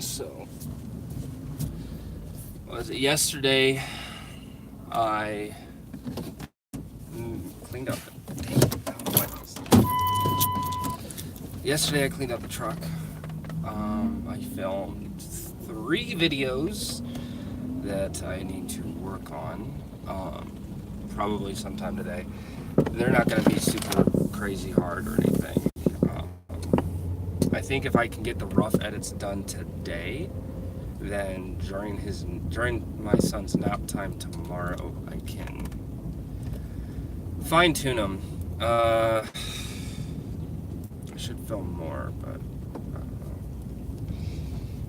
So, was it yesterday? I cleaned up. Yesterday I cleaned up the truck. I filmed 3 videos that I need to work on. Probably sometime today. They're not going to be super crazy hard or anything. I think if I can get the rough edits done today, then during my son's nap time tomorrow, I can fine tune them. I should film more, but I don't know.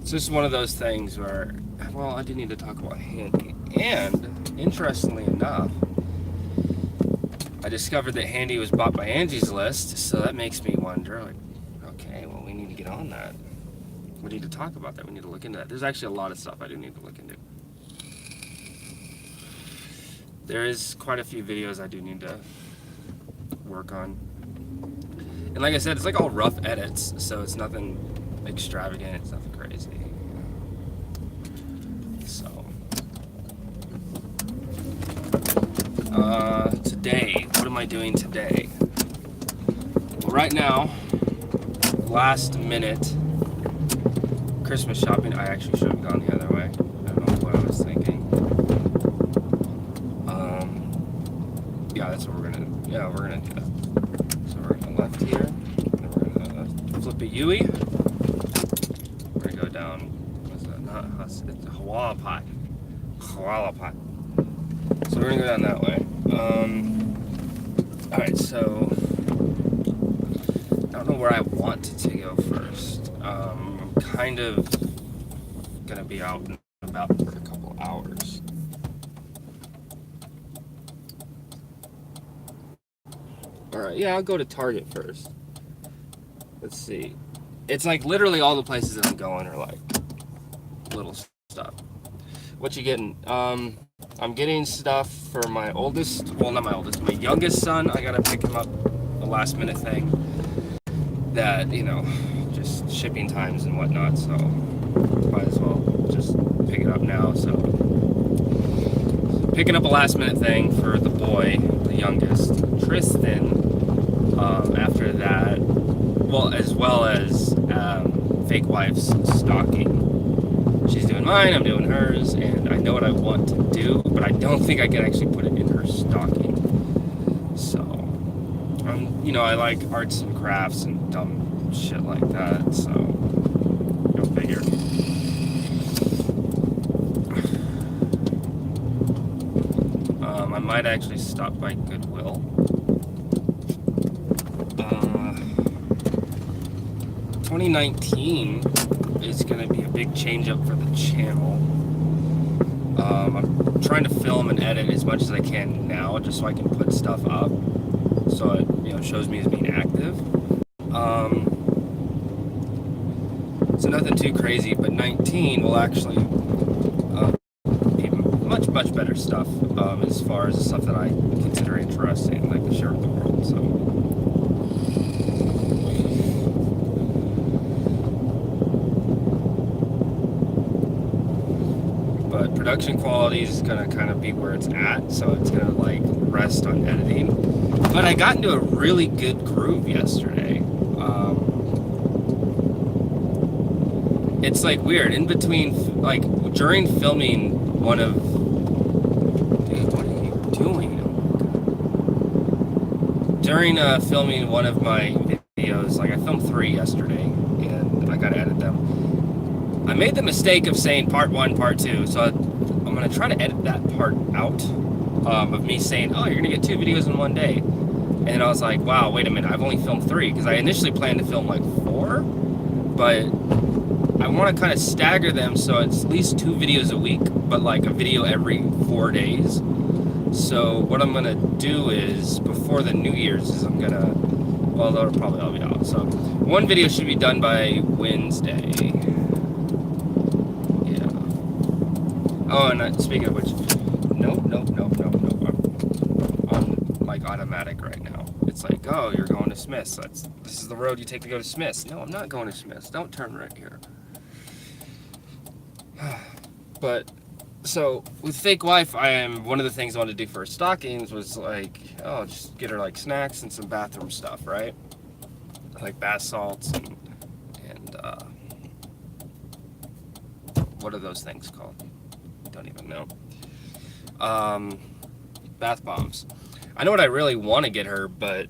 It's just one of those things where, well, I do need to talk about Handy. And interestingly enough, I discovered that Handy was bought by Angie's List, so that makes me wonder, like, okay, well, we need to get on that. We need to talk about that. We need to look into that. There's actually a lot of stuff I do need to look into. There is quite a few videos I do need to work on. And like I said, it's like all rough edits, so it's nothing extravagant, it's nothing crazy. So, today, what am I doing today? Well, right now, last minute Christmas shopping. I actually should have gone the other way. I don't know what I was thinking. Yeah, that's what we're gonna do that. So we're gonna left here, then we're gonna flip a Yui. We're gonna go down, what's that? Not Hus, it's Hualapai. Hualapai. So we're gonna go down that way. Alright, so I don't know where I want to go first. I'm kind of gonna be out and about for a couple hours. Alright, yeah, I'll go to Target first. Let's see. It's like literally all the places that I'm going are like little stuff. What you getting? I'm getting stuff for my oldest, well, not my oldest, my youngest son. I gotta pick him up, a last minute thing that, you know, just shipping times and whatnot, so might as well just pick it up now. So picking up a last minute thing for the boy, the youngest, Tristan. After that, well, as well as fake wife's stocking. She's doing mine, I'm doing hers, and I know what I want to do, but I don't think I can actually put it in her stocking. So, you know, I like arts and crafts and dumb shit like that, so go figure. I might actually stop by Goodwill. 2019 is going to be a big change up for the channel. I'm trying to film and edit as much as I can now, just so I can put stuff up, so it, you know, shows me as being active. So nothing too crazy, but 19 will actually be much better stuff as far as the stuff that I consider interesting, like to share with the world. So. But production quality is gonna kind of be where it's at, so it's gonna like rest on editing. But I got into a really good groove yesterday. It's like weird in between, like during filming one of. Dude, what are you doing? During filming one of my videos, like I filmed 3 yesterday, and I gotta edit them. I made the mistake of saying part 1, part 2, so I'm going to try to edit that part out of me saying, oh, you're going to get 2 videos in one day. And I was like, wow, wait a minute, I've only filmed 3, because I initially planned to film like 4, but I want to kind of stagger them so it's at least 2 videos a week, but like a video every 4 days. So what I'm going to do is, before the New Year's, is I'm going to, well, they'll probably all be out. So 1 video should be done by Wednesday. Oh, and speaking of which, nope. I'm like automatic right now. It's like, oh, you're going to Smith's. This is the road you take to go to Smith's. No, I'm not going to Smith's. Don't turn right here. But so with fake wife, one of the things I wanted to do for her stockings was like, oh, just get her like snacks and some bathroom stuff, right? Like bath salts and what are those things called? Don't even know. Bath bombs. I know what I really want to get her, but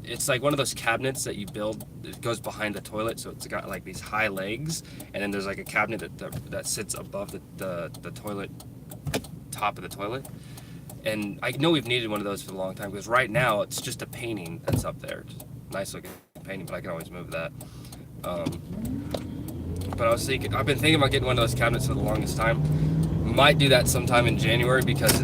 it's like one of those cabinets that you build. It goes behind the toilet, so it's got like these high legs, and then there's like a cabinet that sits above the toilet, top of the toilet. And I know we've needed one of those for a long time, because right now it's just a painting that's up there. Just nice looking painting, but I can always move that. But I've been thinking about getting one of those cabinets for the longest time. Might do that sometime in January, because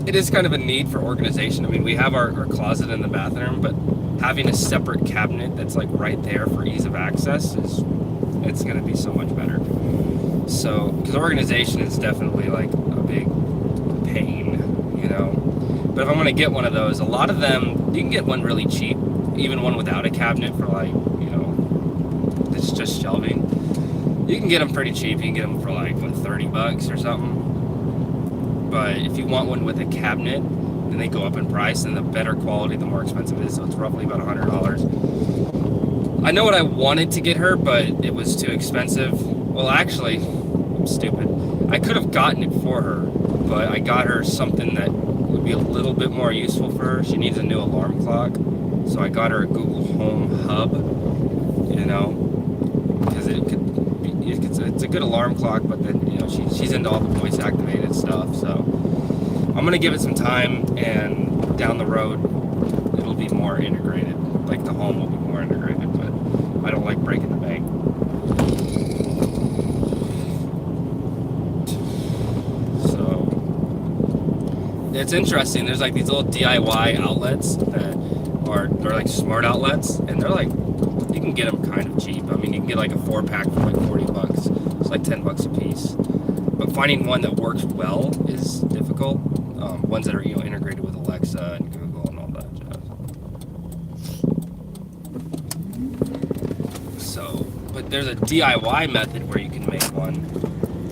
it is kind of a need for organization. I mean, we have our closet in the bathroom, but having a separate cabinet that's like right there for ease of access it's going to be so much better. So, because organization is definitely like a big pain, you know. But if I'm going to get one of those, a lot of them, you can get one really cheap, even one without a cabinet for like, you know, it's just shelving. You can get them pretty cheap. You can get them for like, what, $30 or something. But if you want one with a cabinet, then they go up in price, and the better quality, the more expensive it is. So it's roughly about $100. I know what I wanted to get her, but it was too expensive. Well, actually, I'm stupid. I could have gotten it for her, but I got her something that would be a little bit more useful for her. She needs a new alarm clock, so I got her a Google Home Hub, you know, because it's a good alarm clock, but then, you know, she's into all the voice activated stuff. So I'm gonna give it some time, and down the road it'll be more integrated. Like the home will be more integrated, but I don't like breaking the bank. So it's interesting. There's like these little DIY outlets that they're like smart outlets, and they're like, you can get them kind of cheap. I mean, you can get like a 4-pack for like $40. It's like $10 a piece. But finding one that works well is difficult. Ones that are, you know, integrated with Alexa and Google and all that jazz. So, but there's a DIY method where you can make one,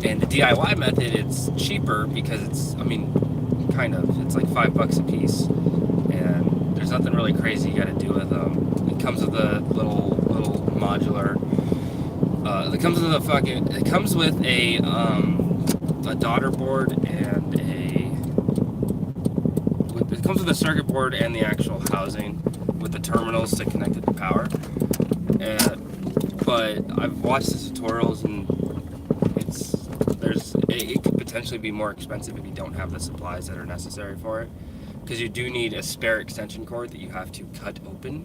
and the DIY method, it's cheaper because it's like $5 a piece, and there's nothing really crazy you got to do with them. It comes with a little modular. It comes with a daughter board and it comes with a circuit board and the actual housing with the terminals to connect it to power. But I've watched the tutorials, and it could potentially be more expensive if you don't have the supplies that are necessary for it, because you do need a spare extension cord that you have to cut open.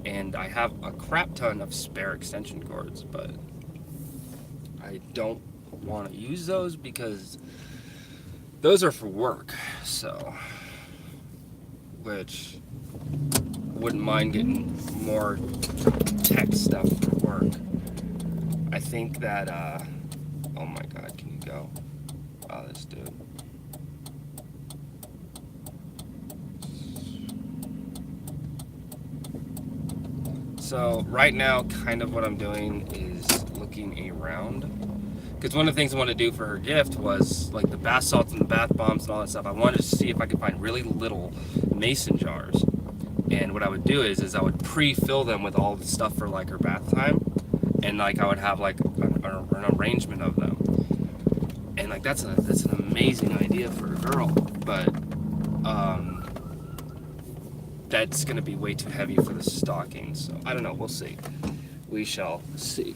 And I have a crap ton of spare extension cords, but I don't want to use those because those are for work. So, which wouldn't mind getting more tech stuff for work. I think that, oh my God, can you go? Oh, this dude. So right now, kind of what I'm doing is looking around, because one of the things I wanted to do for her gift was like the bath salts and the bath bombs and all that stuff. I wanted to see if I could find really little mason jars, and what I would do is I would pre-fill them with all the stuff for like her bath time, and like I would have like an arrangement of them, and like that's an amazing idea for a girl, but that's going to be way too heavy for the stockings. So I don't know. We'll see. We shall see.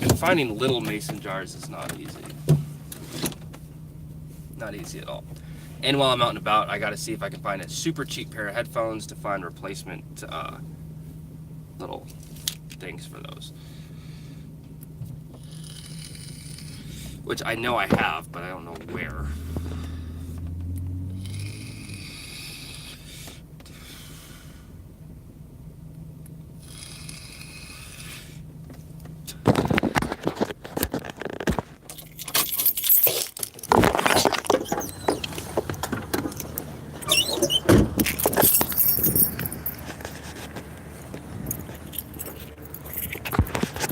And finding little mason jars is not easy. Not easy at all. And while I'm out and about, I got to see if I can find a super cheap pair of headphones to find replacement little things for those. Which I know I have, but I don't know where.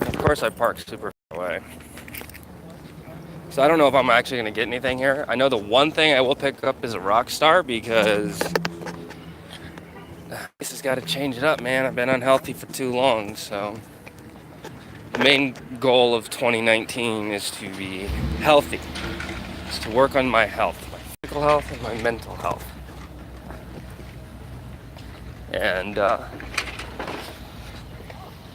Of course I park super way. So I don't know if I'm actually going to get anything here. I know the one thing I will pick up is a Rockstar because this has got to change it up, man. I've been unhealthy for too long, so the main goal of 2019 is to be healthy. Is to work on my health, my physical health and my mental health. And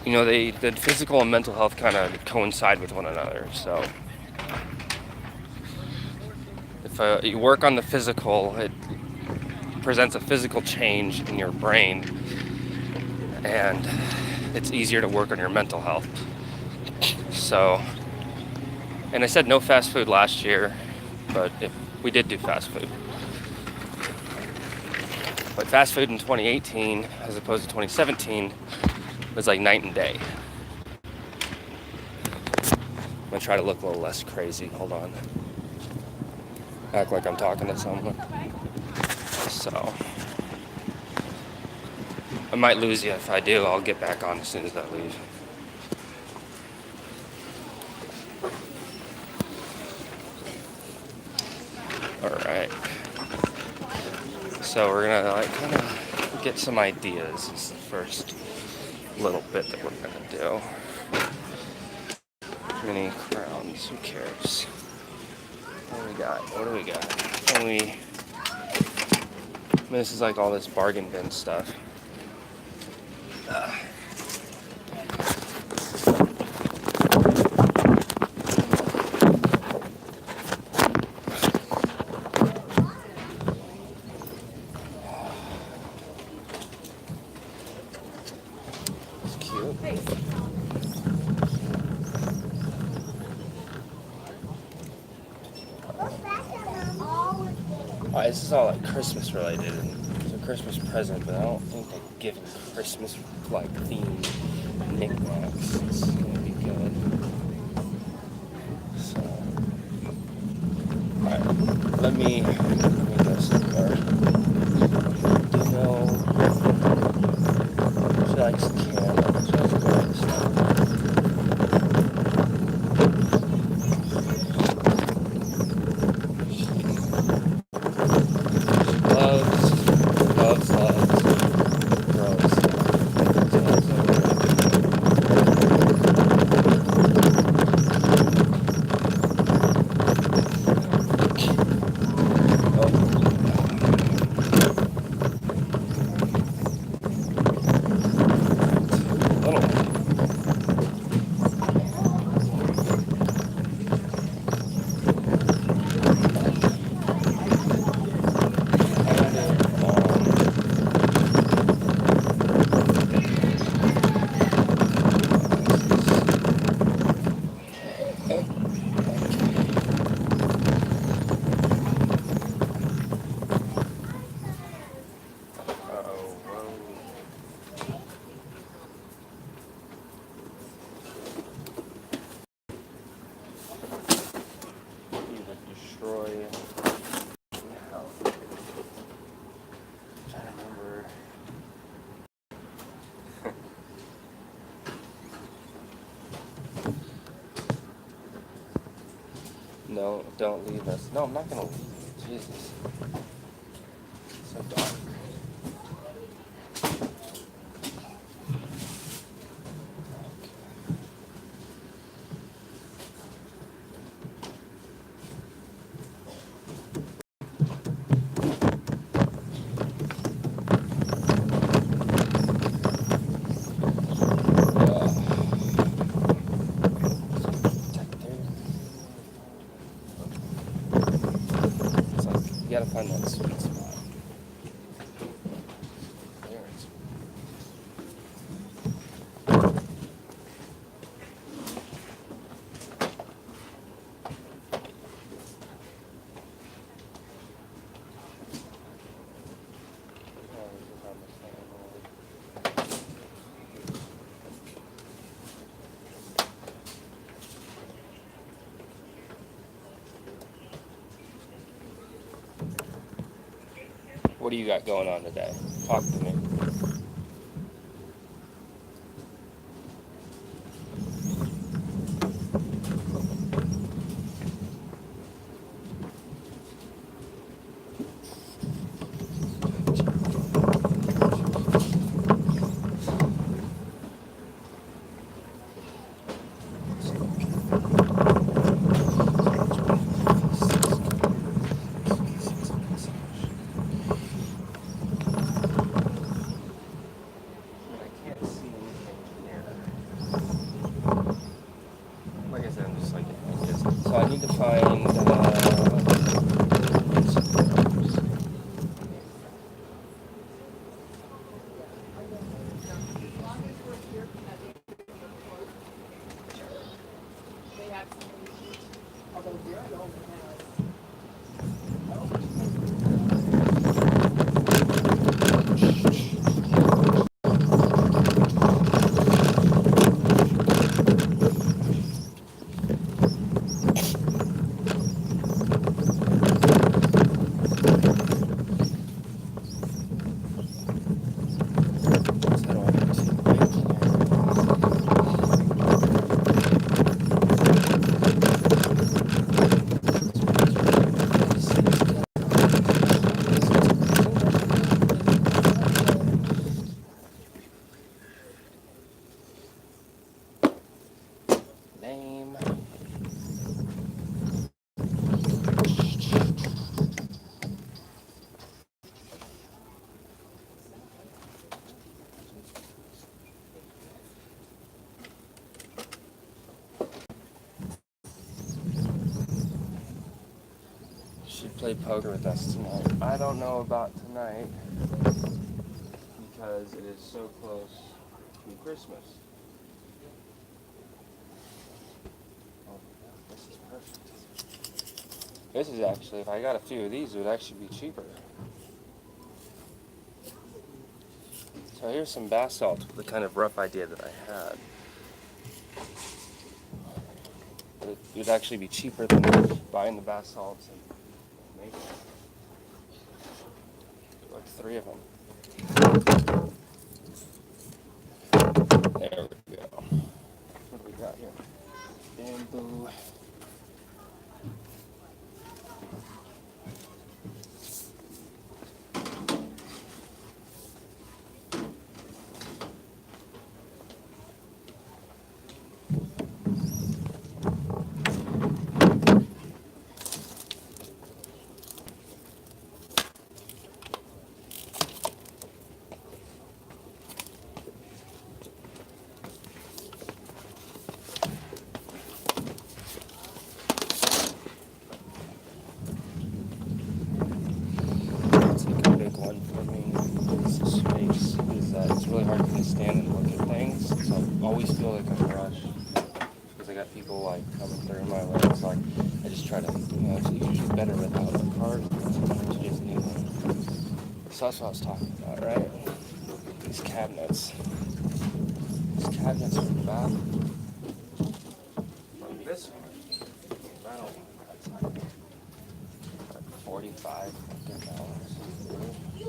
you know, the physical and mental health kind of coincide with one another. So if you work on the physical, it presents a physical change in your brain, and it's easier to work on your mental health. So, and I said no fast food last year, but we did do fast food. But fast food in 2018, as opposed to 2017, was like night and day. I'm gonna try to look a little less crazy. Hold on. Act like I'm talking to someone. So, I might lose you. If I do, I'll get back on as soon as I leave. Alright. So we're gonna like kind of get some ideas. Is the first little bit that we're gonna do. Mini crowns, who cares? What do we got? What do we got? This is like all this bargain bin stuff. It's cute. This is all like Christmas related, and it's a Christmas present, but I don't think they're giving Christmas like themed knickknacks. It's gonna be good. So, alright, let me go somewhere. Do you know? She likes candles. She likes good stuff. No, don't leave us. No, I'm not gonna leave. Jesus. It's so dark. You gotta find that sweet spot. There it is. What do you got going on today? Talk to me. need to find. Name. Should play poker with us tonight. I don't know about tonight because it is so close to Christmas. Oh, this is perfect. This is actually, if I got a few of these, it would actually be cheaper. So here's some bath salt, the kind of rough idea that I had. It would actually be cheaper than buying the bath salts and making like 3 of them. There we go. What do we got here? Bamboo. One for me is the space is that it's really hard for me to stand and look at things, so I always feel like I'm rushed because I got people like coming through my way. So like I just try to, it's usually better without a card. Sometimes you just need one. So that's what I was talking about, right? These cabinets. These cabinets are bad. Like this one. I don't know. Like 45 $.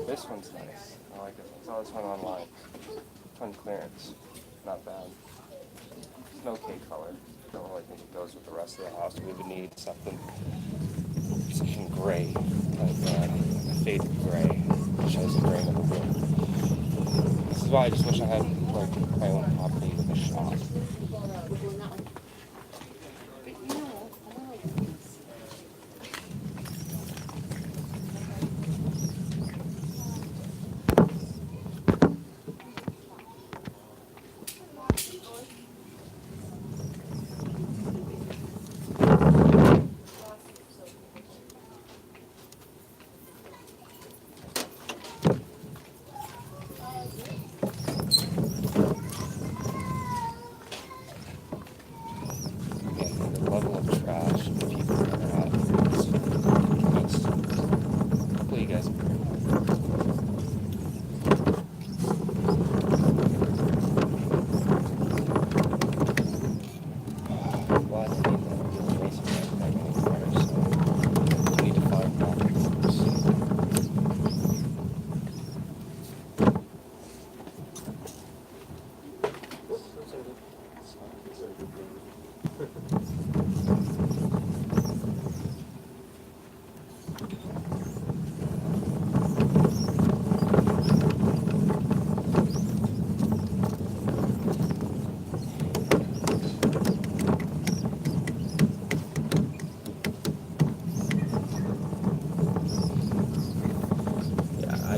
This one's nice. I like it. I saw this one online. It's on clearance. Not bad. It's an okay color. I don't really think it goes with the rest of the house. We would need something gray, like a faded gray, which shows the grain of the wood. This is why I just wish I had like my own property with a shop.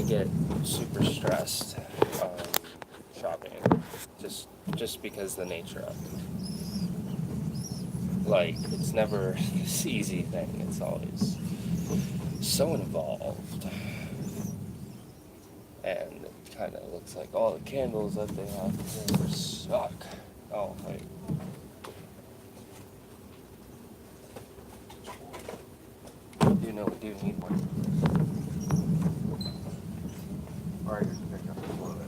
Get super stressed shopping just because the nature of it. like, it's never this easy thing. It's always so involved. And it kind of looks like all the candles that they have here suck. Oh, wait. You know, we do need one. Alright, just pick up a little bit.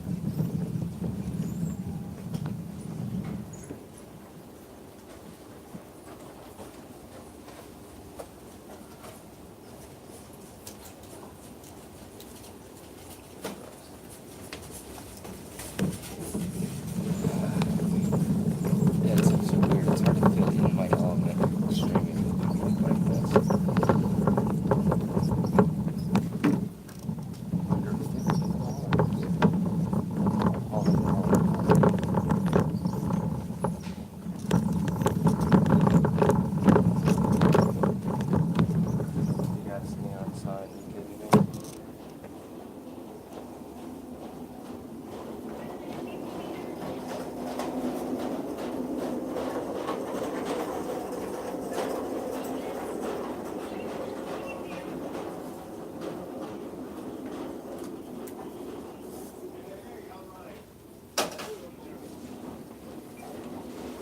Yeah, it's so weird. It's hard to feel in my element streaming like this. Under You got a neon sign, you kidding me?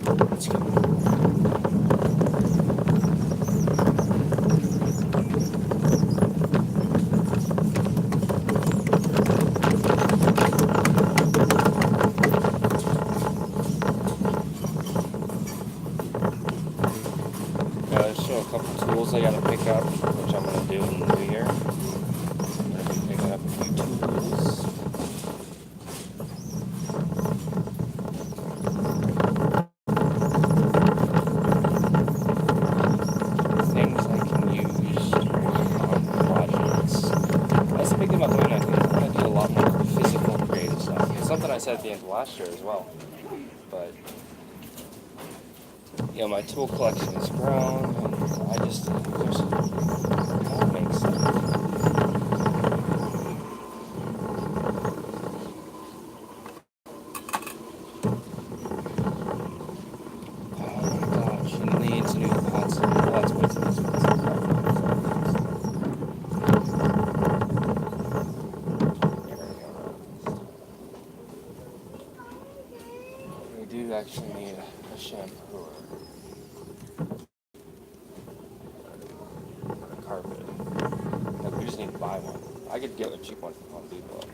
Let's go. There's still a couple tools I gotta pick up, which I'm gonna do in the new year. I'm gonna be picking up a few tools. Things I can use on projects. That's the big thing about doing. I think I'm gonna do a lot more physical creative stuff. It's something I said at the end of last year as well. But you know, my tool collection has grown, and I just that makes sense. Oh my gosh, she needs new pots. Well, that's way too expensive. We do actually need a shampoo. Carpet. Like, we just need to buy one. I could get a cheap one from Home Depot.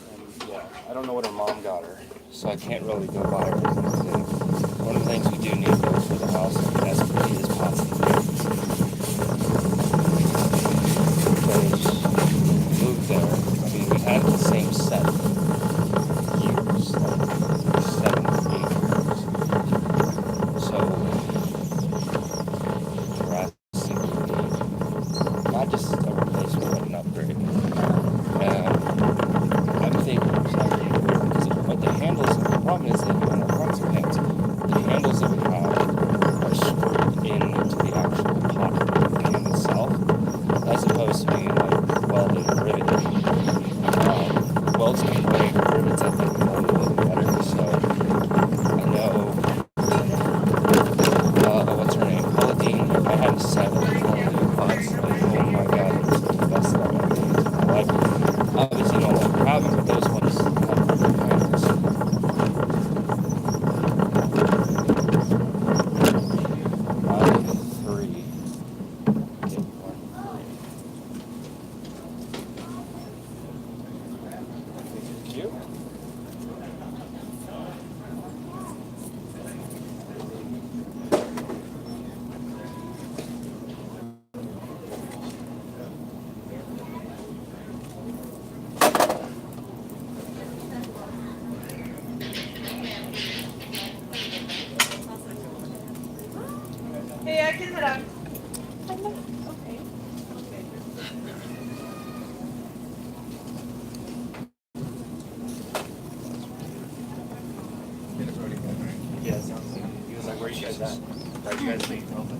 And yeah, I don't know what her mom got her, so I can't really go buy her anything. One of the things we do need though for the house desperately is pots and pans. Moved there. I mean, we had the same set years, like 7 or 8 years. So, drastically, not just a replacement, but an upgrade. I'm thinking it's not really weird because but the handles, the problem is that on our front pans, the handles that we have are screwed into the actual pot of the pan itself, as opposed to being like welded and riveted. Welds can break, rivets I think are a little better, so I know, what's her name, Pauline, I had 7 Pauline pots, like, oh my god, it's the best that I've ever used in my life. Obviously, don't like having, but those ones have perfect handles. I have 3. Get 1 free. Cute. Hey, I can head out. Yeah, it sounds like he was like, where you guys at? Are you guys being open?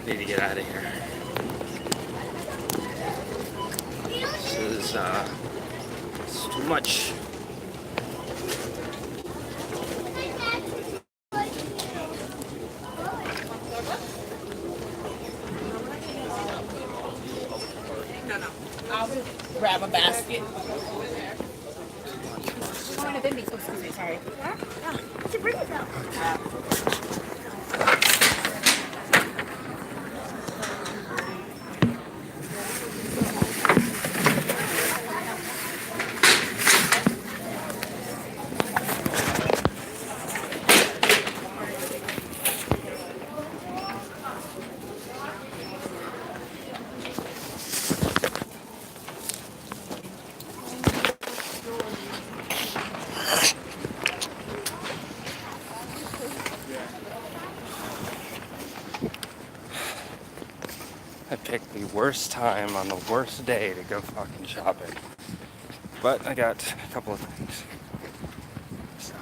Need to get out of here. This is it's too much. I'll grab a basket. Excuse me, sorry. To bring it up. I picked the worst time on the worst day to go fucking shopping. But I got a couple of things. So,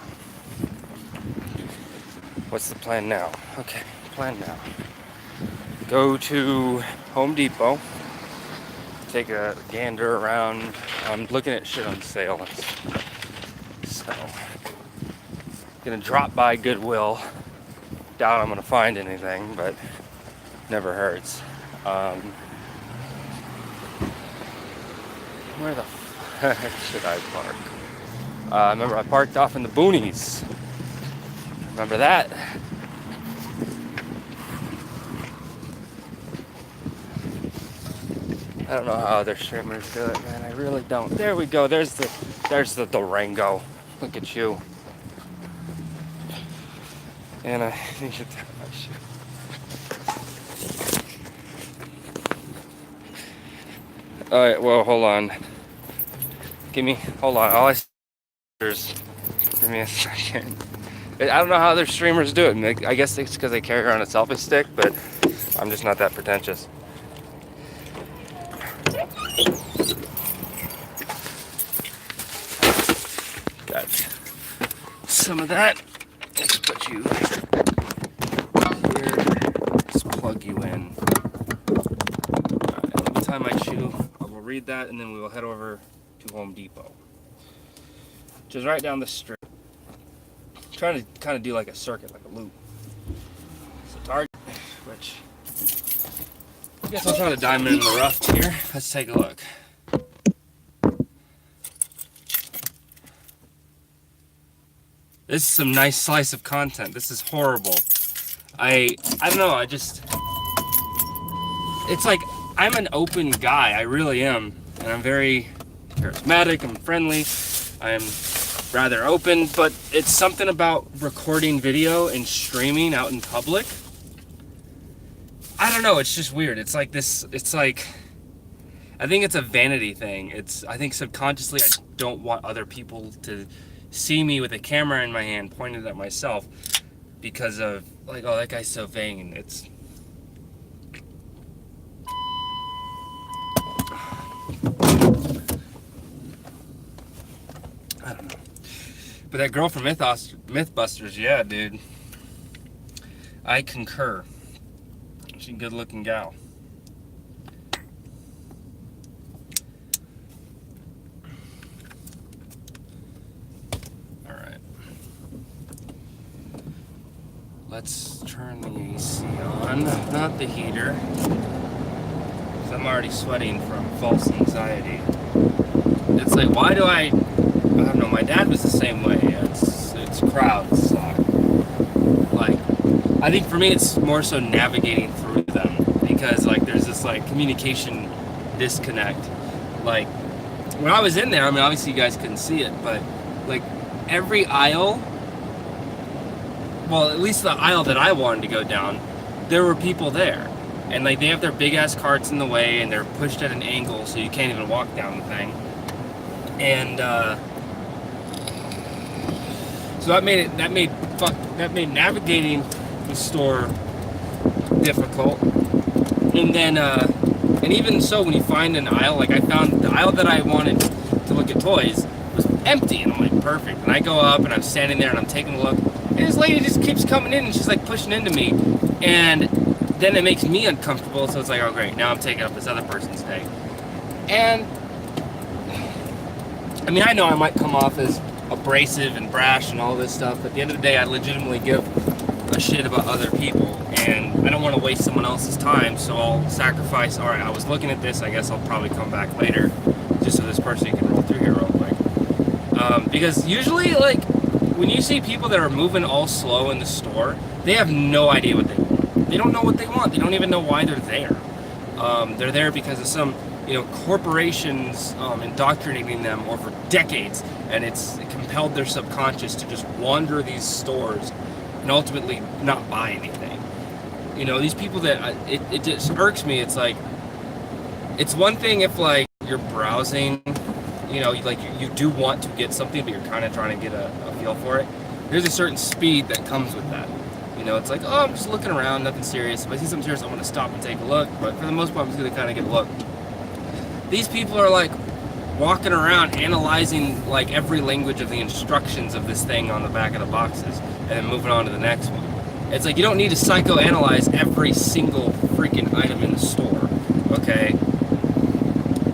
what's the plan now? Okay, plan now. Go to Home Depot. Take a gander around. I'm looking at shit on sale. So, gonna drop by Goodwill. Doubt I'm gonna find anything, but never hurts. Where the heck should I park? Remember I parked off in the boonies. Remember that? I don't know how other streamers do it, man. I really don't. There we go. There's the Durango. Look at you. And I need to tell my shit. Alright, well, hold on. Hold on. All I give me a second. I don't know how other streamers do it. I guess it's because they carry around a selfie stick, but I'm just not that pretentious. Got some of that. Let's put you here. Let's plug you in. Alright, let me tie my shoe. We'll read that and then we will head over to Home Depot, which is right down the street. I'm trying to kind of do like a circuit, like a loop. So Target, which I guess I'll try to diamond in the rough here. Let's take a look. This is some nice slice of content. This is horrible. I don't know, it's like I'm an open guy, I really am. And I'm very charismatic, I'm friendly, I'm rather open, but it's something about recording video and streaming out in public. I don't know, it's just weird. It's like this, I think it's a vanity thing. I think subconsciously I don't want other people to see me with a camera in my hand pointed at myself because of like, oh, that guy's so vain. I don't know. But that girl from Mythbusters, yeah, dude. I concur. She's a good looking gal. Alright. Let's turn the AC on, not the heater. Because I'm already sweating from false anxiety. It's like, why do I don't know, my dad was the same way. It's crowds suck. Like, I think for me it's more so navigating through them because like there's this like communication disconnect. Like when I was in there, I mean obviously you guys couldn't see it, but like every aisle, well at least the aisle that I wanted to go down, there were people there. And like they have their big ass carts in the way and they're pushed at an angle so you can't even walk down the thing. And so that made navigating the store difficult. And then and even so when you find an aisle, like I found the aisle that I wanted to look at toys was empty, and I'm like perfect. And I go up and I'm standing there and I'm taking a look, and this lady just keeps coming in and she's like pushing into me, and then it makes me uncomfortable, so it's like, oh great, now I'm taking up this other person's day. And I mean, I know I might come off as abrasive and brash and all this stuff, but at the end of the day, I legitimately give a shit about other people, and I don't want to waste someone else's time, so I'll sacrifice, all right, I was looking at this, I guess I'll probably come back later, just so this person can roll through here real quick. Because usually, like, when you see people that are moving all slow in the store, they have no idea what they want. They don't know what they want. They don't even know why they're there. They're there because of some, corporations indoctrinating them over decades, and it's compelled their subconscious to just wander these stores and ultimately not buy anything. These people that, it just irks me. It's like, it's one thing if, like, you're browsing, you do want to get something, but you're kind of trying to get a feel for it. There's a certain speed that comes with that. It's like, oh, I'm just looking around, nothing serious. If I see something serious, I'm going to stop and take a look. But for the most part, I'm just going to kind of get a look. These people are like walking around analyzing like every language of the instructions of this thing on the back of the boxes and then moving on to the next one. It's like, you don't need to psychoanalyze every single freaking item in the store, okay?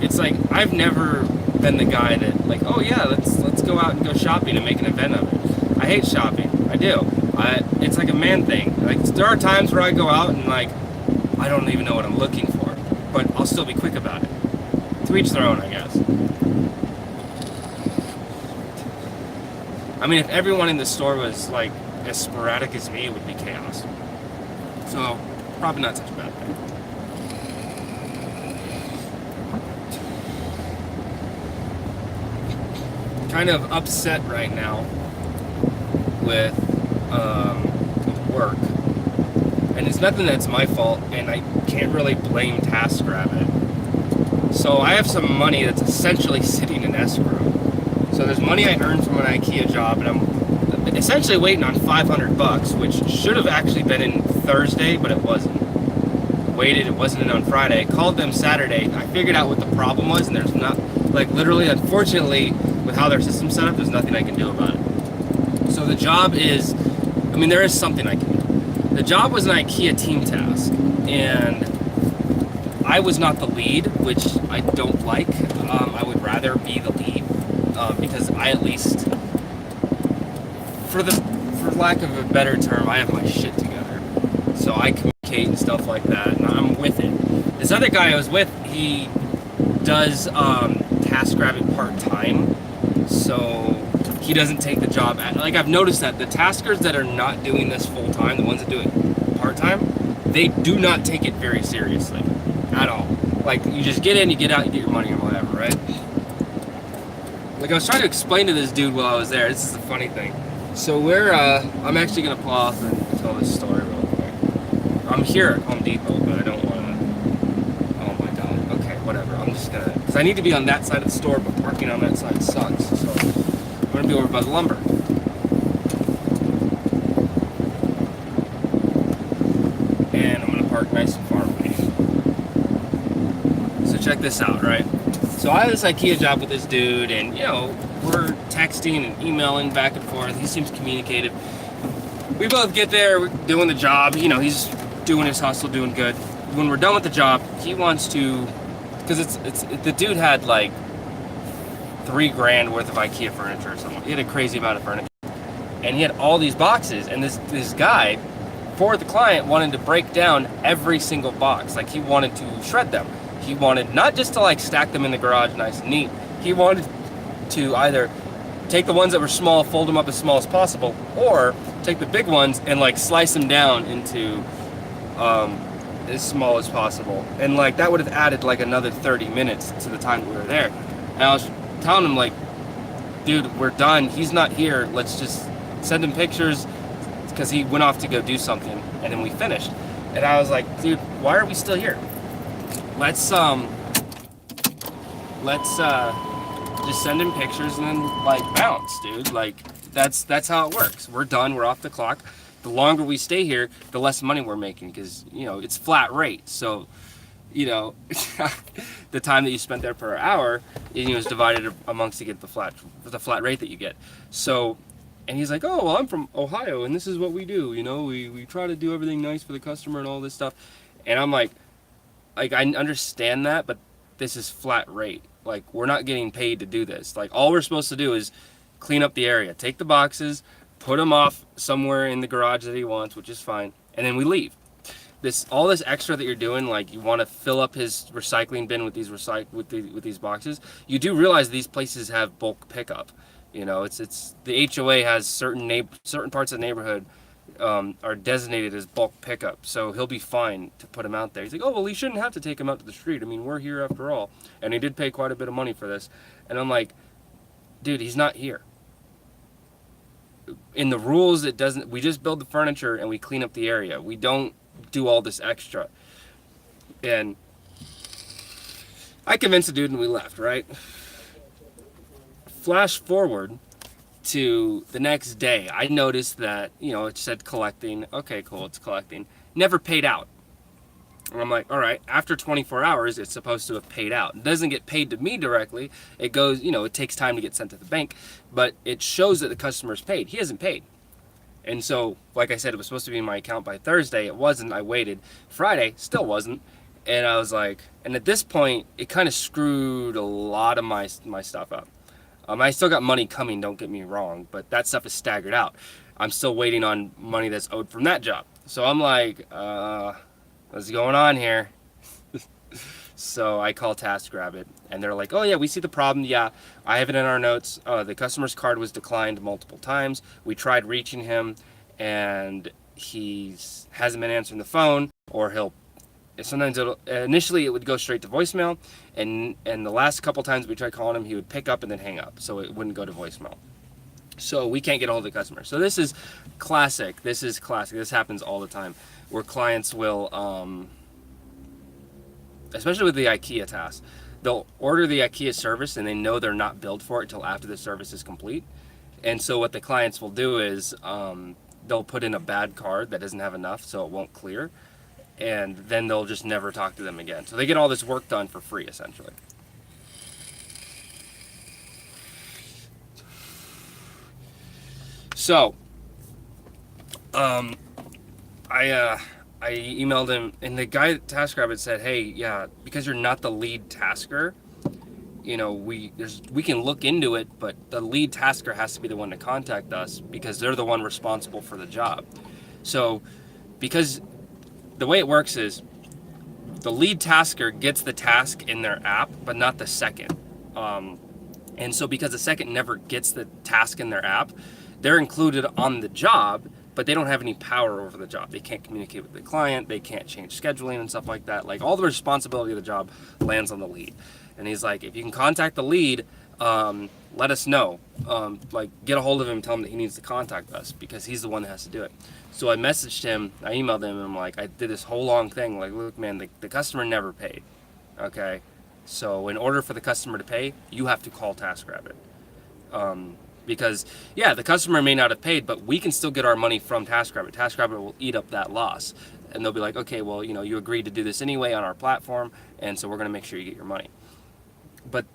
It's like, I've never been the guy that, like, oh yeah, let's go out and go shopping and make an event of it. I hate shopping. I do. It's like a man thing. Like, there are times where I go out and, like, I don't even know what I'm looking for, but I'll still be quick about it. To each their own, I guess. I mean, if everyone in the store was, like, as sporadic as me, it would be chaos. So, probably not such a bad thing. Kind of upset right now with work, and it's nothing that's my fault, and I can't really blame TaskRabbit. So I have some money that's essentially sitting in escrow. So there's money I earned from an IKEA job, and I'm essentially waiting on $500, which should have actually been in Thursday, but it wasn't. Waited, it wasn't in on Friday. I called them Saturday. I figured out what the problem was, and there's not, like, literally, unfortunately, with how their system's set up, there's nothing I can do about it. So the job is, there is something I can do. The job was an IKEA team task, and I was not the lead, which I don't like. I would rather be the lead, because I at least, for lack of a better term, I have my shit together. So I communicate and stuff like that, and I'm with it. This other guy I was with, he does TaskRabbit part-time, so he doesn't take the job like, I've noticed that the taskers that are not doing this full-time, the ones that do it part-time, they do not take it very seriously at all. Like, you just get in, you get out, you get your money or whatever, right? Like, I was trying to explain to this dude while I was there. This is the funny thing. So I'm actually gonna pull off and tell this story real quick. I'm here at Home Depot, but I don't wanna, oh my god, okay, whatever. I'm just gonna, because I need to be on that side of the store, but parking on that side sucks, so I'm gonna be over by the lumber. And I'm gonna park nice and far away. So check this out, right? So I have this IKEA job with this dude, and we're texting and emailing back and forth. He seems communicative. We both get there, we're doing the job. He's doing his hustle, doing good. When we're done with the job, he wants to, because the dude had like $3,000 worth of IKEA furniture or something. He had a crazy amount of furniture, and he had all these boxes. And this guy, for the client, wanted to break down every single box. Like, he wanted to shred them. He wanted not just to like stack them in the garage nice and neat. He wanted to either take the ones that were small, fold them up as small as possible, or take the big ones and like slice them down into as small as possible. And like, that would have added like another 30 minutes to the time that we were there. And I was telling him, like, dude, we're done. He's not here. Let's just send him pictures, because he went off to go do something, and then we finished. And I was like, dude, why are we still here? Let's just send him pictures and then like bounce, dude. Like, that's how it works. We're done. We're off the clock. The longer we stay here, the less money we're making, because it's flat rate. So the time that you spent there per hour is divided amongst to get the flat rate that you get. So And he's like, oh, well, I'm from Ohio, and this is what we do. You know, we try to do everything nice for the customer and all this stuff. And I'm like, I understand that, but this is flat rate. Like, we're not getting paid to do this. Like, all we're supposed to do is clean up the area, take the boxes, put them off somewhere in the garage that he wants, which is fine, and then we leave. All this extra that you're doing, like you want to fill up his recycling bin with these with these boxes. You do realize these places have bulk pickup. You know, it's the HOA has certain parts of the neighborhood are designated as bulk pickup, so he'll be fine to put him out there. He's like, oh, well, he shouldn't have to take him out to the street. I mean, we're here after all, and he did pay quite a bit of money for this. And I'm like, dude, he's not here. In the rules, it doesn't. We just build the furniture and we clean up the area. We don't do all this extra. And I convinced the dude and we left, right? Flash forward to the next day, I noticed that, you know, it said collecting. Okay, cool, it's collecting. Never paid out. And I'm like, all right, after 24 hours, it's supposed to have paid out. It doesn't get paid to me directly. It goes, you know, it takes time to get sent to the bank, but it shows that the customer's paid. He hasn't paid. And so, like I said, it was supposed to be in my account by Thursday. It wasn't. I waited. Friday, still wasn't. And I was like, and at this point, it kind of screwed a lot of my stuff up. I still got money coming, don't get me wrong, but that stuff is staggered out. I'm still waiting on money that's owed from that job. So I'm like, what's going on here? So I call TaskRabbit, and they're like, oh yeah, we see the problem. Yeah, I have it in our notes. The customer's card was declined multiple times. We tried reaching him, and he hasn't been answering the phone, or sometimes initially it would go straight to voicemail, and the last couple times we tried calling him, he would pick up and then hang up, so it wouldn't go to voicemail. So we can't get a hold of the customer. So this is classic. This happens all the time, where clients will, especially with the IKEA task, they'll order the IKEA service and they know they're not billed for it until after the service is complete. And so what the clients will do is they'll put in a bad card that doesn't have enough, so it won't clear. And then they'll just never talk to them again. So they get all this work done for free, essentially. So, I emailed him, and the guy at TaskRabbit said, hey, yeah, because you're not the lead tasker, you know, we can look into it, but the lead tasker has to be the one to contact us because they're the one responsible for the job. So, because the way it works is the lead tasker gets the task in their app, but not the second. And so because the second never gets the task in their app, they're included on the job, but they don't have any power over the job. They can't communicate with the client. They can't change scheduling and stuff like that. Like, all the responsibility of the job lands on the lead. And he's like, if you can contact the lead, let us know. Like, get a hold of him and tell him that he needs to contact us because he's the one that has to do it. So I messaged him, I emailed him, and I'm like, I did this whole long thing. Like, look, man, the customer never paid. Okay? So in order for the customer to pay, you have to call TaskRabbit. Because, yeah, the customer may not have paid, but we can still get our money from TaskRabbit. TaskRabbit will eat up that loss. And they'll be like, okay, well, you know, you agreed to do this anyway on our platform, and so we're going to make sure you get your money. But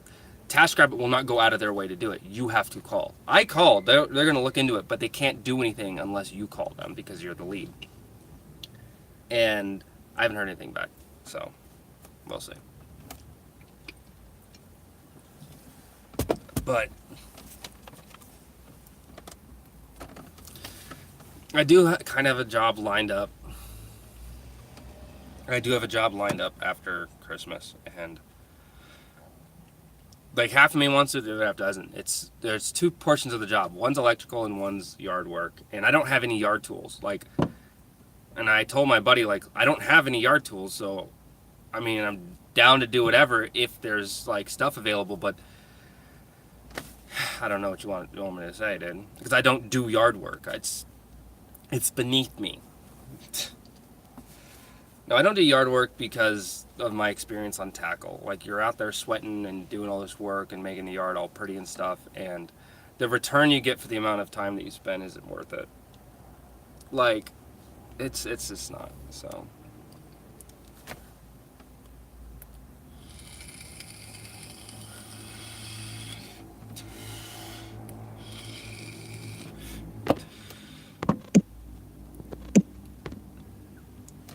TaskRabbit will not go out of their way to do it. You have to call. I called. They're going to look into it, but they can't do anything unless you call them because you're the lead. And I haven't heard anything back, so we'll see. But I do kind of have a job lined up. I do have a job lined up after Christmas, and like half of me wants it, the other half doesn't. There's two portions of the job. One's electrical and one's yard work, and I don't have any yard tools. Like, and I told my buddy, like, I don't have any yard tools, so I mean, I'm down to do whatever if there's like stuff available, but I don't know what you want me to say, dude, because I don't do yard work. It's beneath me. No, I don't do yard work because of my experience on tackle. Like, you're out there sweating and doing all this work and making the yard all pretty and stuff, and the return you get for the amount of time that you spend isn't worth it. Like, it's just not, so.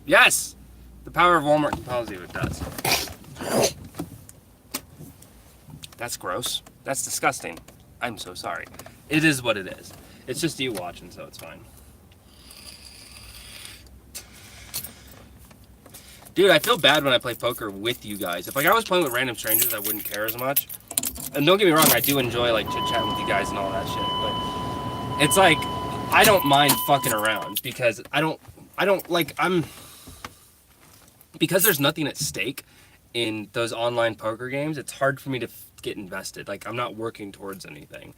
Yes! The power of Walmart compels you, it does. That's gross. That's disgusting. I'm so sorry. It is what it is. It's just you watching, so it's fine. Dude, I feel bad when I play poker with you guys. If like I was playing with random strangers, I wouldn't care as much. And don't get me wrong, I do enjoy like chit-chatting with you guys and all that shit, but it's like I don't mind fucking around because I don't like because there's nothing at stake in those online poker games. It's hard for me to get invested. Like I'm not working towards anything.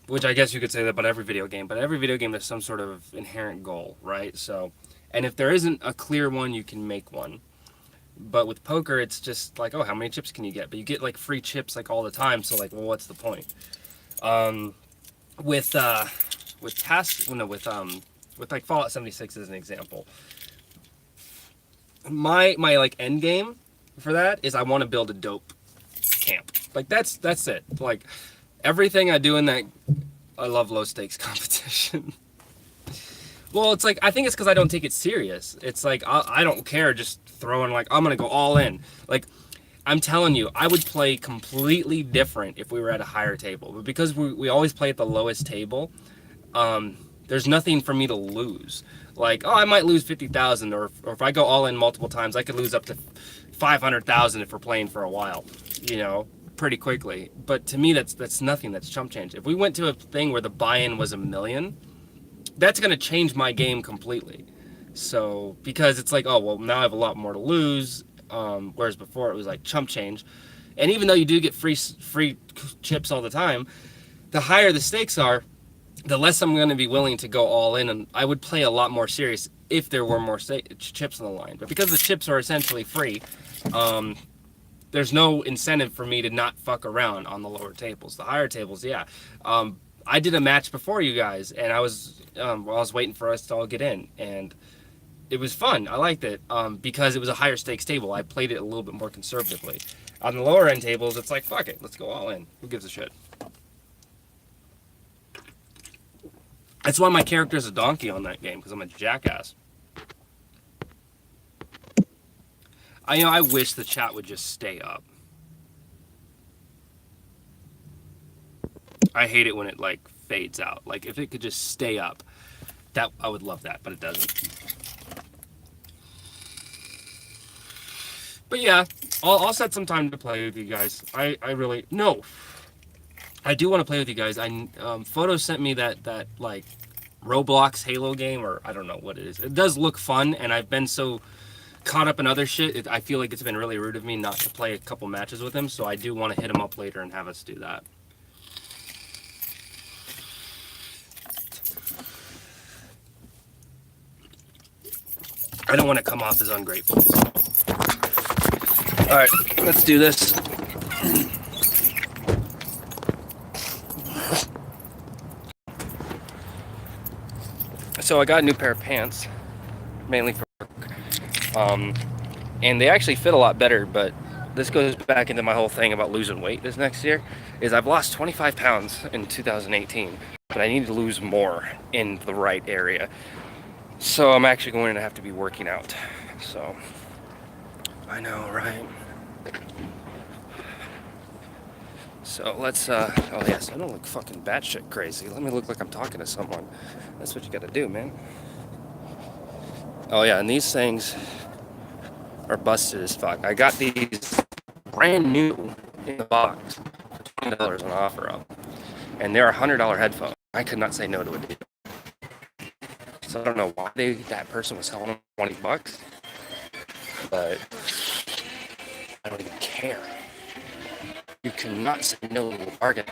Which I guess you could say that about every video game, but every video game there's some sort of inherent goal, right? So, and if there isn't a clear one, you can make one. But with poker, it's just like, oh, how many chips can you get? But you get like free chips like all the time, so like, well, what's the point? With tasks, well, no, with like Fallout 76 as an example, my like end game for that is I want to build a dope camp. Like that's it. Like everything I do in that, I love low stakes competition. Well, it's like I think it's because I don't take it serious. It's like I don't care just throwing like I'm gonna go all in. Like I'm telling you, I would play completely different if we were at a higher table. But because we always play at the lowest table, there's nothing for me to lose. Like, oh, I might lose 50,000, or if I go all in multiple times, I could lose up to 500,000 if we're playing for a while, you know, pretty quickly. But to me, that's nothing. That's chump change. If we went to a thing where the buy-in was $1 million, that's gonna change my game completely. So because it's like, oh well, now I have a lot more to lose. Whereas before it was like chump change, and even though you do get free chips all the time, the higher the stakes are, the less I'm going to be willing to go all in, and I would play a lot more serious if there were more chips on the line. But because the chips are essentially free, there's no incentive for me to not fuck around on the lower tables. The higher tables, yeah. I did a match before you guys, and I was waiting for us to all get in, and it was fun. I liked it because it was a higher stakes table. I played it a little bit more conservatively. On the lower end tables, it's like, fuck it, let's go all in. Who gives a shit? That's why my character's a donkey on that game, because I'm a jackass. I wish the chat would just stay up. I hate it when it like fades out. Like if it could just stay up, that I would love that, but it doesn't. But yeah, I'll set some time to play with you guys. I really no. I do want to play with you guys. Photo sent me that like Roblox Halo game, or I don't know what it is. It does look fun, and I've been so caught up in other shit. I feel like it's been really rude of me not to play a couple matches with him. So I do want to hit him up later and have us do that. I don't want to come off as ungrateful. So. All right, let's do this. So I got a new pair of pants, mainly for work, and they actually fit a lot better, but this goes back into my whole thing about losing weight this next year, is I've lost 25 pounds in 2018, but I need to lose more in the right area. So I'm actually going to have to be working out. So, I know, right? So let's, oh yes, I don't look fucking batshit crazy. Let me look like I'm talking to someone. That's what you gotta do, man. Oh yeah, and these things are busted as fuck. I got these brand new in the box for $20 on offer up. And they're $100 headphones. I could not say no to a deal. So I don't know why that person was selling them 20 bucks. But I don't even care. You cannot say no to a bargain.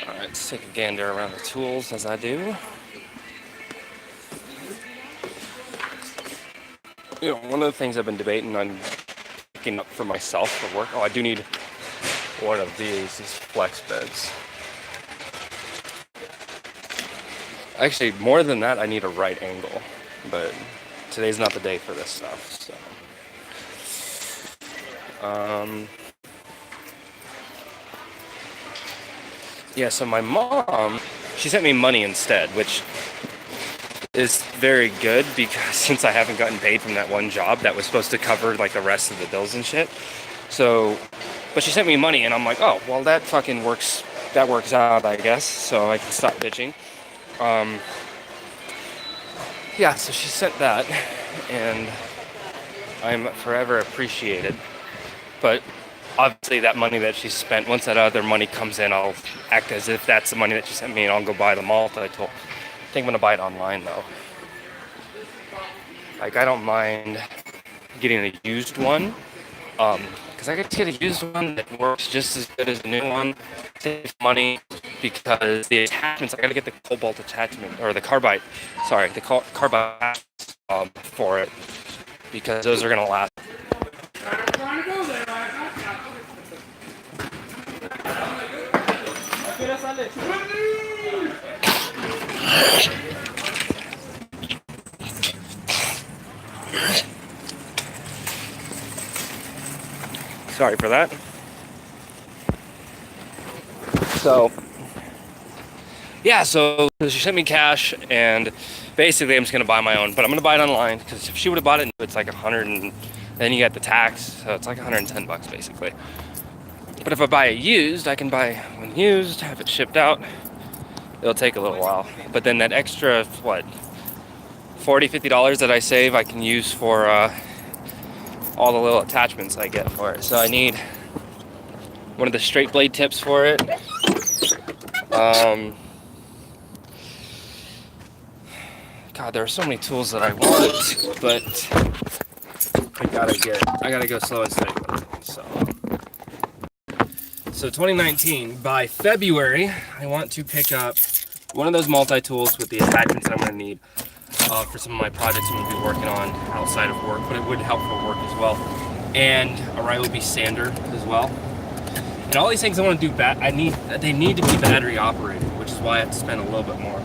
Alright, let's take a gander around the tools as I do. You know, one of the things I've been debating on picking up for myself for work. Oh, I do need one of these flex beds. Actually, more than that, I need a right angle. But today's not the day for this stuff, so. Yeah, so my mom, she sent me money instead, which is very good because since I haven't gotten paid from that one job that was supposed to cover like the rest of the bills and shit. So, but she sent me money and I'm like, oh, well that fucking works, that works out, I guess. So I can stop bitching. Um, yeah, so she sent that and I'm forever appreciated. But obviously that money that she spent, once that other money comes in, I'll act as if that's the money that she sent me and I'll go buy the multi-tool. I think I'm gonna buy it online though. Like I don't mind getting a used one, because I could get a used one that works just as good as the new one, save money because the attachments, I gotta get the cobalt attachment or the carbide, sorry, the carbide for it because those are gonna last. Sorry for that. So, yeah, so she sent me cash, and basically I'm just gonna buy my own, but I'm gonna buy it online because if she would have bought it, it's like 100, and then you get the tax, so it's like 110 bucks basically. But if I buy it used, I can buy one used, have it shipped out. It'll take a little while, but then that extra what, $40-50 that I save, I can use for all the little attachments I get for it. So I need one of the straight blade tips for it. God, there are so many tools that I want, but I gotta go slow and steady with it. So 2019, by February, I want to pick up one of those multi-tools with the attachments that I'm gonna need for some of my projects I'm gonna be working on outside of work, but it would help for work as well. And a Ryobi sander as well. And all these things I want to do, they need to be battery operated, which is why I have to spend a little bit more.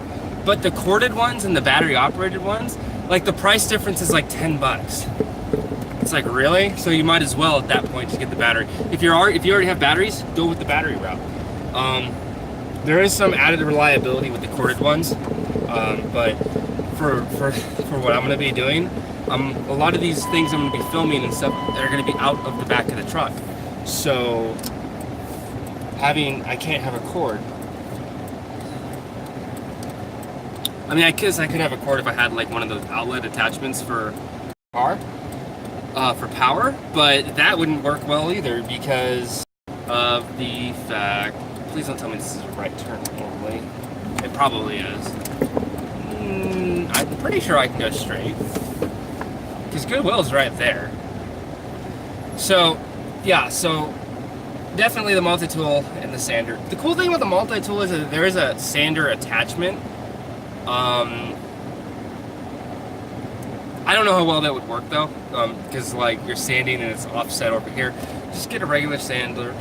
But the corded ones and the battery operated ones, like the price difference is like 10 bucks. It's like, really? So you might as well at that point just get the battery. If you already have batteries, go with the battery route. There is some added reliability with the corded ones, but for what I'm going to be doing, a lot of these things I'm going to be filming and stuff, they're going to be out of the back of the truck. So I can't have a cord. I mean, I guess I could have a cord if I had like one of those outlet attachments for car, for power, but that wouldn't work well either because of the fact, please don't tell me this is a right turn only. It probably is. I'm pretty sure I can go straight because Goodwill's right there. So, yeah, so definitely the multi-tool and the sander. The cool thing with the multi-tool is that there is a sander attachment. I don't know how well that would work though, because like you're sanding and it's offset over here. Just get a regular sander.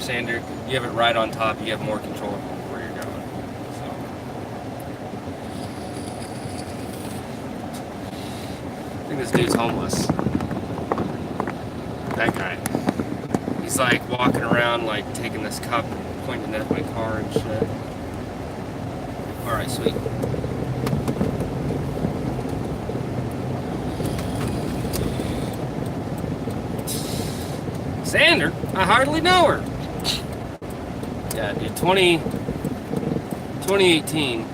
You have it right on top. You have more control of where you're going. So. I think this dude's homeless. That guy. He's like walking around, like taking this cup, pointing it at my car and shit. All right, sweet. Sander? I hardly know her. Yeah, dude, 2018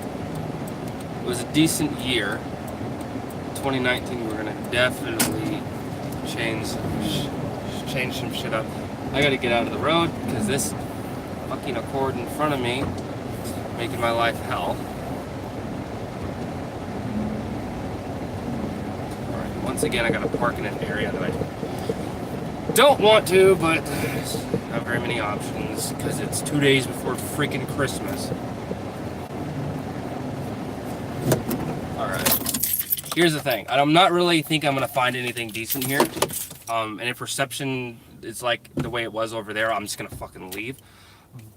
was a decent year. 2019, we're gonna definitely change some shit up. I gotta get out of the road because this fucking Accord in front of me is making my life hell. Alright, once again, I gotta park in an area that I don't want to, but not very many options because it's 2 days before freaking Christmas. Alright. Here's the thing. I'm not really think I'm gonna find anything decent here. And if reception is like the way it was over there, I'm just gonna fucking leave.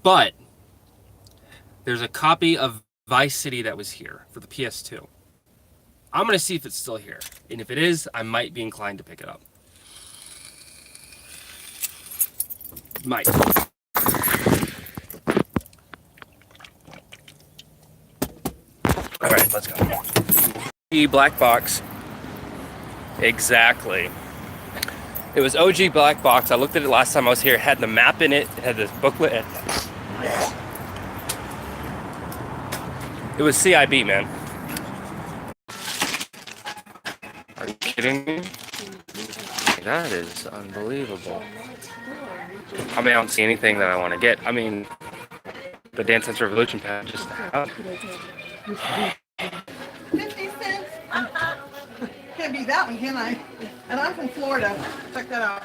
But there's a copy of Vice City that was here for the PS2. I'm gonna see if it's still here. And if it is, I might be inclined to pick it up. Might. Let's go. Black box. Exactly. It was OG black box. I looked at it last time I was here. It had the map in it. It had this booklet. It was CIB, man. Are you kidding me? That is unbelievable. I mean, I don't see anything that I want to get. I mean, the Dance Dance Revolution pad just out. 50 cents? Can't beat that one, can I? And I'm from Florida. Check that out.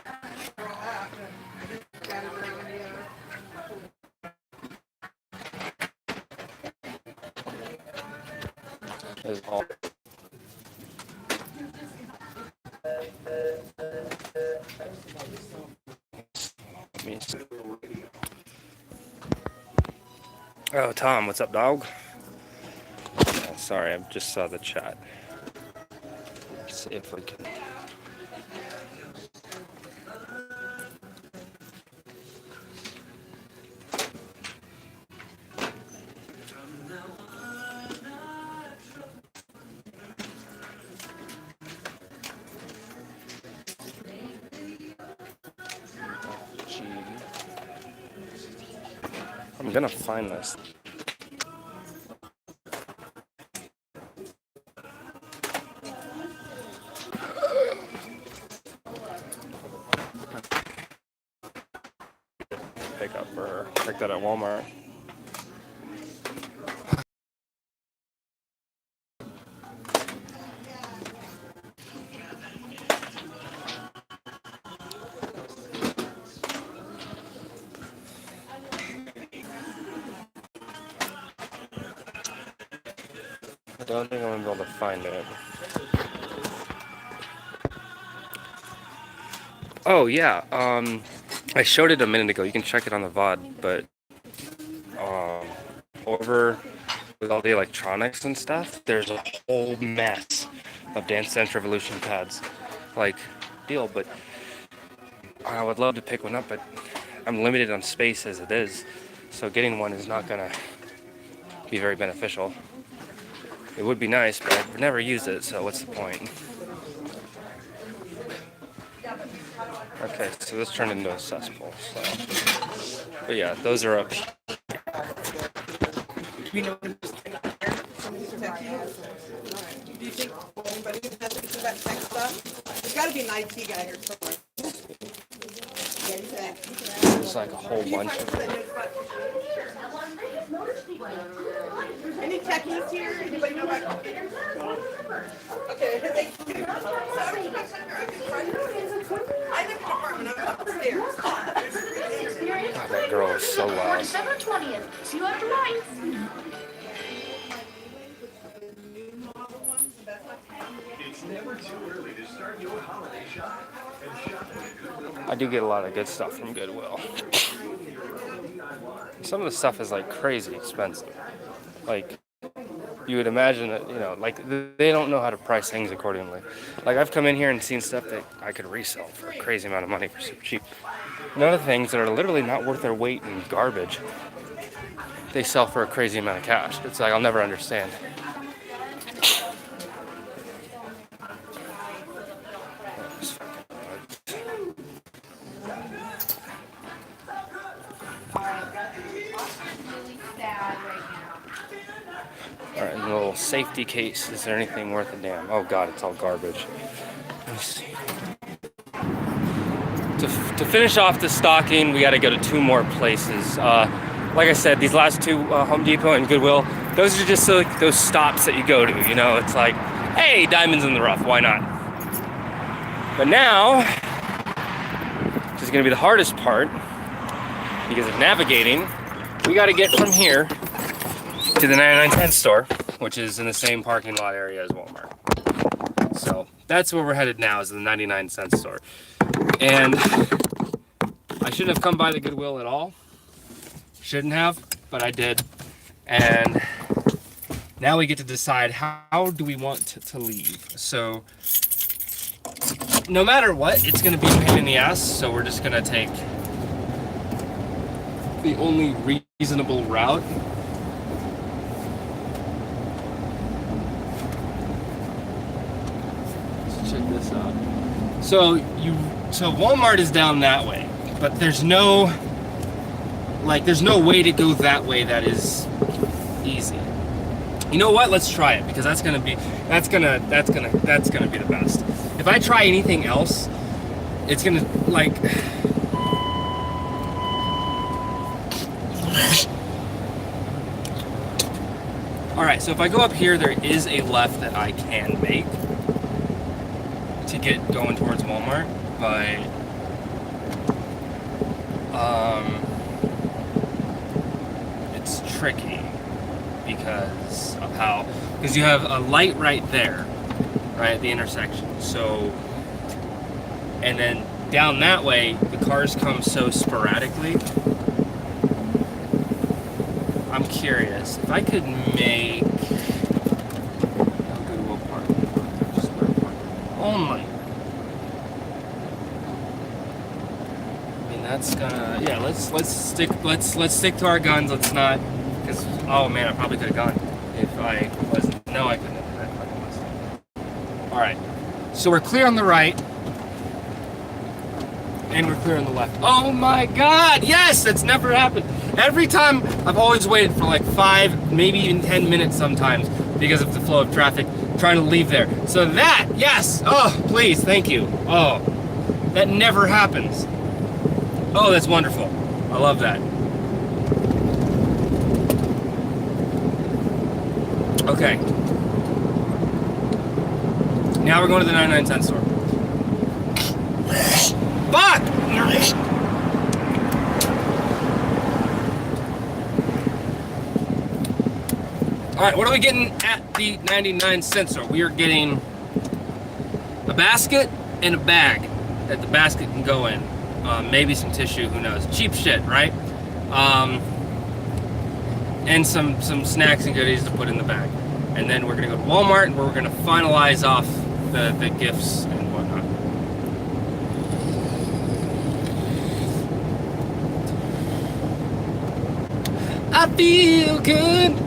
Is all. Oh, Tom, what's up, dog? Oh, sorry, I just saw the chat. Let's see if we can. I'm gonna find this. Pick up for her. Pick that at Walmart. I don't think I'm gonna be able to find it. Oh yeah, I showed it a minute ago. You can check it on the VOD, but over with all the electronics and stuff, there's a whole mess of Dance Dance Revolution pads. Like, deal, but I would love to pick one up, but I'm limited on space as it is, so getting one is not gonna be very beneficial. It would be nice, but I've never used it, so what's the point? Okay, so this turned into a cesspool, so. But yeah, those are up. Do you know what do you think anybody has into that tech stuff? There's got to be an IT guy here somewhere. There's like a whole bunch of them. Any techies here? Anybody know about computers? Okay. I live in an apartment. I'm upstairs. God, that girl is so loud. December 20th, 2 after 9. It's never too early to start your holiday shop. I do get a lot of good stuff from Goodwill. Some of the stuff is like crazy expensive. Like, you would imagine that, you know, like they don't know how to price things accordingly. Like, I've come in here and seen stuff that I could resell for a crazy amount of money for super cheap. None of the things that are literally not worth their weight in garbage, they sell for a crazy amount of cash. It's like, I'll never understand. Alright, and a little safety case. Is there anything worth a damn? Oh god, it's all garbage. Let me see. To finish off the stocking, we got to go to 2 more places. Like I said, these last 2, Home Depot and Goodwill, those are just like those stops that you go to, you know? It's like, hey, diamonds in the rough, why not? But now, which is going to be the hardest part, because of navigating, we got to get from here to the 99-cent store, which is in the same parking lot area as Walmart. So that's where we're headed now, is the 99-cent store. And I shouldn't have come by the Goodwill at all. Shouldn't have, but I did. And now we get to decide how do we want to leave. So no matter what, it's going to be a pain in the ass. So we're just going to take the only reasonable route. check this out. So Walmart is down that way, but there's no way to go that way that is easy. You know what? Let's try it, because that's gonna be the best. If I try anything else, it's gonna like. All right, so if I go up here, there is a left that I can make to get going towards Walmart, but it's tricky because you have a light right there, right at the intersection. So, and then down that way, the cars come so sporadically. I'm curious if I could make only. I mean, that's gonna, yeah. Let's stick to our guns. Let's not, because oh man, I probably could have gone if I wasn't. No, I couldn't have. I fucking messed up. All right, so we're clear on the right. And we're clear on the left. Oh my God, yes, that's never happened. Every time I've always waited for like 5, maybe even 10 minutes sometimes because of the flow of traffic trying to leave there. So that, yes, oh, please, thank you. Oh, that never happens. Oh, that's wonderful. I love that. Okay. Now we're going to the 99-cent store. Fuck! Alright, what are we getting at the 99-cent store? We are getting a basket and a bag that the basket can go in. Maybe some tissue, who knows. Cheap shit, right? And some snacks and goodies to put in the bag. And then we're going to go to Walmart and we're going to finalize off the gifts and whatnot. I feel good,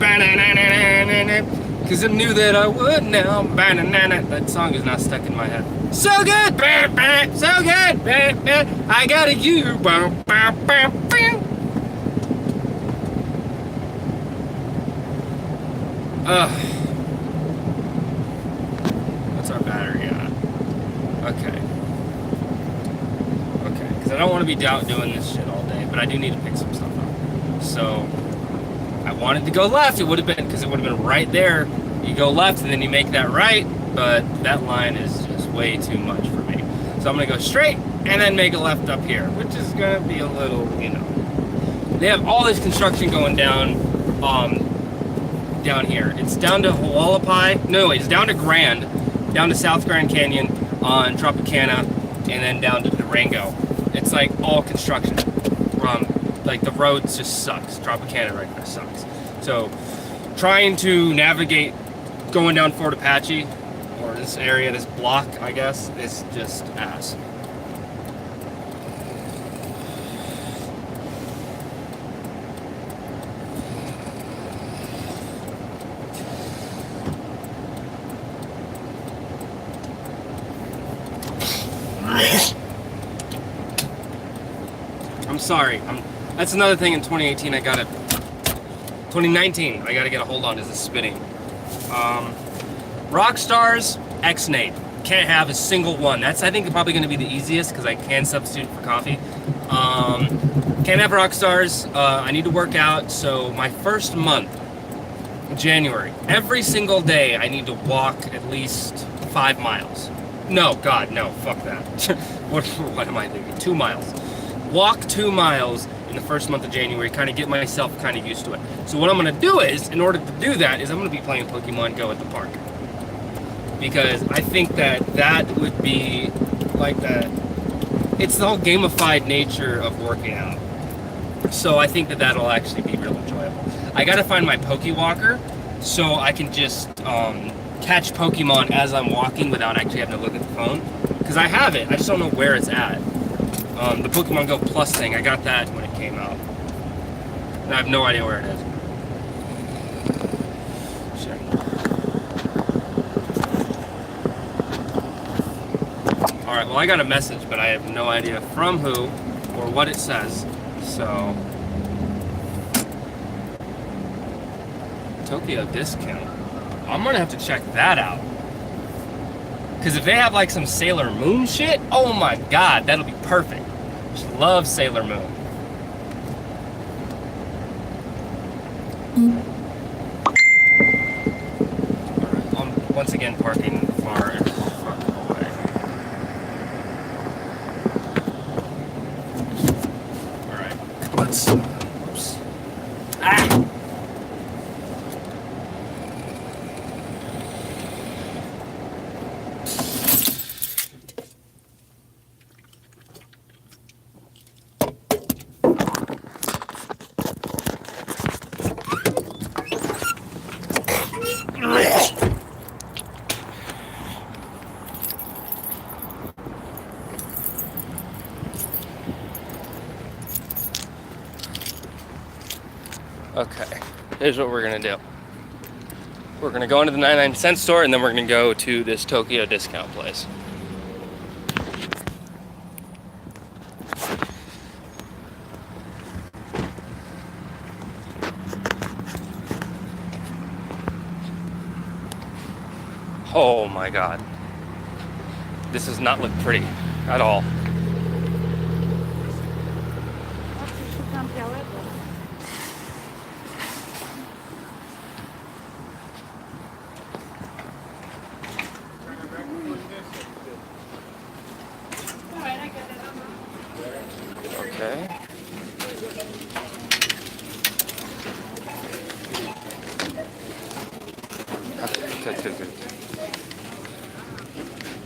because I knew that I would now. That song is not stuck in my head. So good, so good, I got a you. What's our battery at? Okay, because I don't want to be out doing this shit all day, but I do need to pick some stuff up. So I wanted to go left. It would have been, because it would have been right there. You go left and then you make that right, but that line is just way too much for me. So I'm gonna go straight and then make a left up here, which is gonna be a little, you know. They have all this construction going down, down here. It's down to Hualapai. No, it's down to Grand, down to South Grand Canyon on Tropicana, and then down to Durango. It's like all construction. Like the roads just sucks. Tropicana right there sucks. So trying to navigate going down Fort Apache, or this area, this block, I guess, is just ass. I'm sorry. That's another thing in 2018 2019 I gotta get a hold on, is the spitting. Rockstars, X-Nate. Can't have a single one. That's, I think, probably gonna be the easiest because I can substitute for coffee. Can't have Rockstars. I need to work out, so my first month, January, every single day I need to walk at least 5 miles. No, God, no, fuck that. What am I thinking? 2 miles. Walk 2 miles in the first month of January, kind of get myself kind of used to it. So what I'm going to do is, in order to do that, is I'm going to be playing Pokemon Go at the park. Because I think that would be like that. It's the whole gamified nature of working out. So I think that'll actually be real enjoyable. I got to find my Pokewalker so I can just catch Pokemon as I'm walking without actually having to look at the phone. Because I have it, I just don't know where it's at. The Pokemon Go Plus thing, I got that when it came out. And I have no idea where it is. Shit. Alright, well I got a message, but I have no idea from who or what it says. So Tokyo discount. I'm gonna have to check that out. Cause if they have like some Sailor Moon shit, oh my god, that'll be perfect. Just love Sailor Moon. Alright, I'm once again parking far and far away. Alright, let's. Oops. Ah! Okay, here's what we're gonna do. We're gonna go into the 99-cent store and then we're gonna go to this Tokyo discount place. Oh my god. This does not look pretty at all. Okay. Okay, good.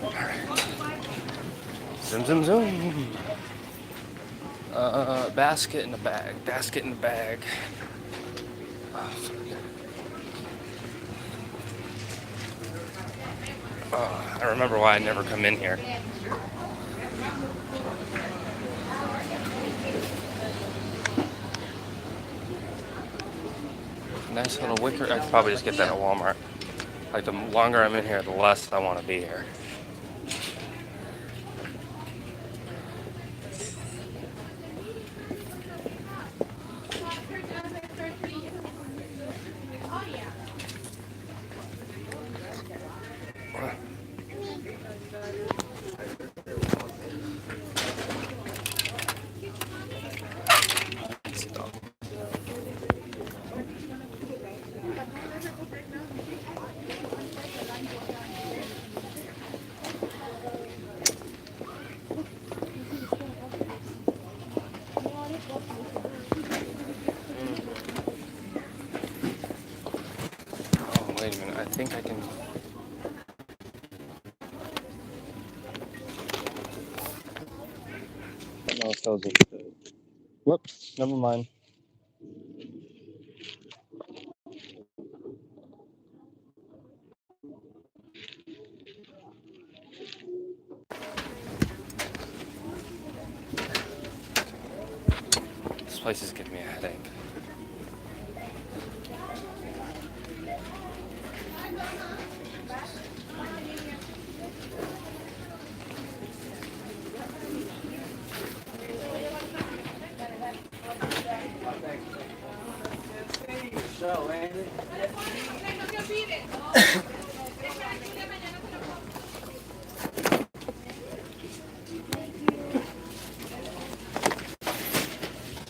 Alright. Zoom, zoom, zoom. Basket in the bag. Basket in the bag. Oh, fuck. Oh, I remember why I never come in here. Nice little wicker. I could probably just get that at Walmart. Like, the longer I'm in here, the less I want to be here. Wait a minute, I think I can... No, it's those. Whoops, never mind. This place is giving me a headache.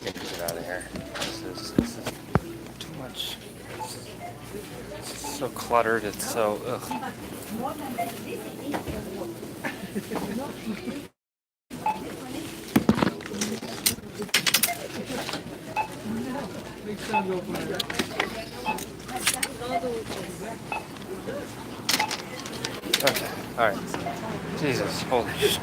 Get out of here. This is too much. It's so cluttered. It's so ugh. Okay. All right. Jesus. Holy shit.